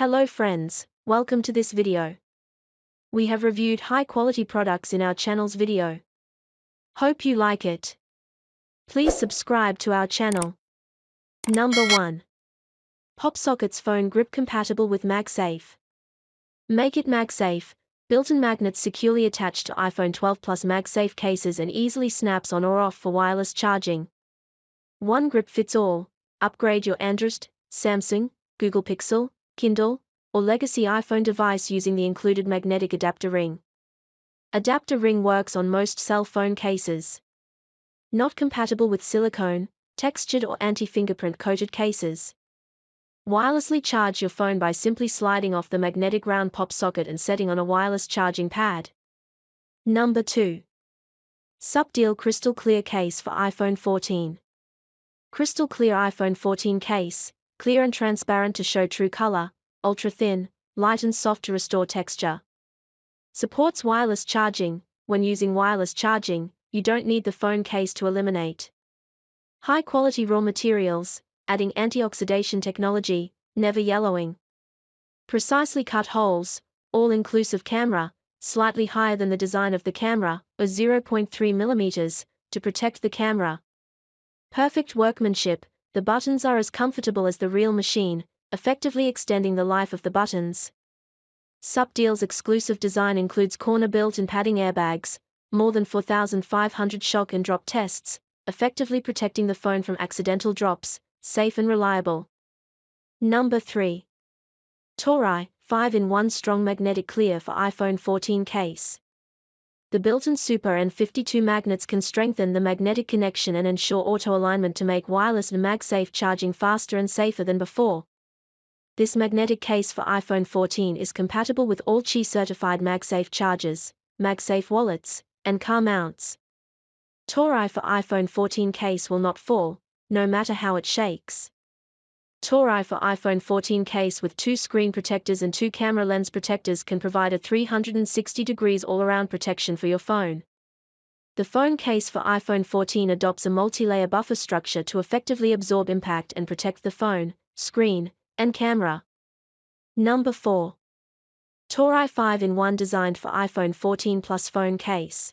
Hello friends, welcome to this video. We have reviewed high-quality products in our channel's video. Hope you like it. Please subscribe to our channel. Number 1. PopSockets phone grip compatible with MagSafe. Make it MagSafe. Built-in magnets securely attached to iPhone 12 Plus MagSafe cases and easily snaps on or off for wireless charging. One grip fits all. Upgrade your Android, Samsung, Google Pixel, Kindle, or legacy iPhone device using the included magnetic adapter ring. Adapter ring works on most cell phone cases. Not compatible with silicone, textured or anti-fingerprint coated cases. Wirelessly charge your phone by simply sliding off the magnetic round pop socket and setting on a wireless charging pad. Number 2. Supdeal Crystal Clear Case for iPhone 14. Crystal clear iPhone 14 case, clear and transparent to show true color, ultra thin, light and soft to restore texture. Supports wireless charging. When using wireless charging, you don't need the phone case to eliminate. High quality raw materials, adding antioxidation technology, never yellowing. Precisely cut holes, all-inclusive camera, slightly higher than the design of the camera, or 0.3 mm, to protect the camera. Perfect workmanship. The buttons are as comfortable as the real machine, effectively extending the life of the buttons. Supdeal's exclusive design includes corner built-in padding airbags, more than 4,500 shock and drop tests, effectively protecting the phone from accidental drops, safe and reliable. Number 3. TAURI 5-in-1 Strong Magnetic Clear for iPhone 14 case. The built-in Super N52 magnets can strengthen the magnetic connection and ensure auto-alignment to make wireless and MagSafe charging faster and safer than before. This magnetic case for iPhone 14 is compatible with all Qi-certified MagSafe chargers, MagSafe wallets, and car mounts. TAURI for iPhone 14 case will not fall, no matter how it shakes. TAURI for iPhone 14 case with 2 screen protectors and 2 camera lens protectors can provide a 360 degrees all-around protection for your phone. The phone case for iPhone 14 adopts a multi-layer buffer structure to effectively absorb impact and protect the phone, screen, and camera. Number 4. TAURI 5-in-1 designed for iPhone 14 Plus phone case.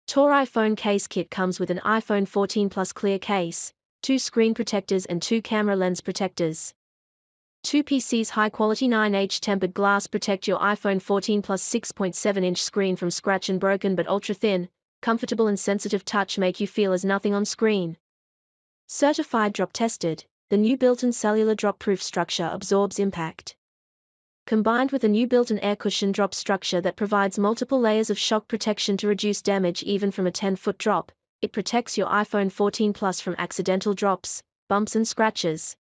TAURI phone case kit comes with an iPhone 14 Plus clear case, 2 screen protectors and 2 camera lens protectors. 2 PC's high-quality 9H tempered glass protect your iPhone 14 Plus 6.7-inch screen from scratch and broken but ultra-thin, comfortable and sensitive touch make you feel as nothing on screen. Certified drop-tested, the new built-in cellular drop-proof structure absorbs impact. Combined with a new built-in air cushion drop structure that provides multiple layers of shock protection to reduce damage even from a 10-foot drop, it protects your iPhone 14 Plus from accidental drops, bumps and scratches.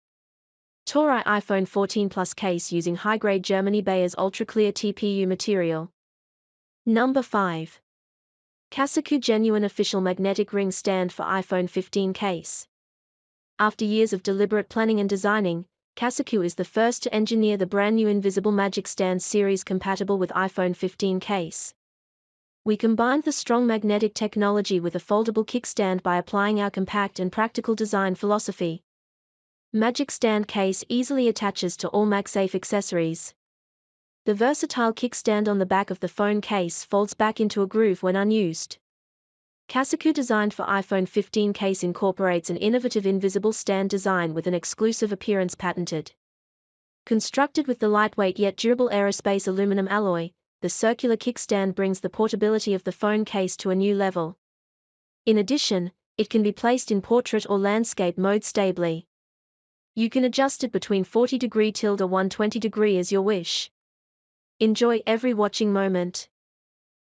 TAURI iPhone 14 Plus case using high-grade Germany Bayer's ultra-clear TPU material. Number 5. CASEKOO Genuine Official Magnetic Ring Stand for iPhone 15 case. After years of deliberate planning and designing, CASEKOO is the first to engineer the brand new Invisible Magic Stand series compatible with iPhone 15 case. We combined the strong magnetic technology with a foldable kickstand by applying our compact and practical design philosophy. Magic Stand case easily attaches to all MagSafe accessories. The versatile kickstand on the back of the phone case folds back into a groove when unused. CASEKOO designed for iPhone 15 case incorporates an innovative invisible stand design with an exclusive appearance patented. Constructed with the lightweight yet durable aerospace aluminum alloy, the circular kickstand brings the portability of the phone case to a new level. In addition, it can be placed in portrait or landscape mode stably. You can adjust it between 40° to 120° as your wish. Enjoy every watching moment.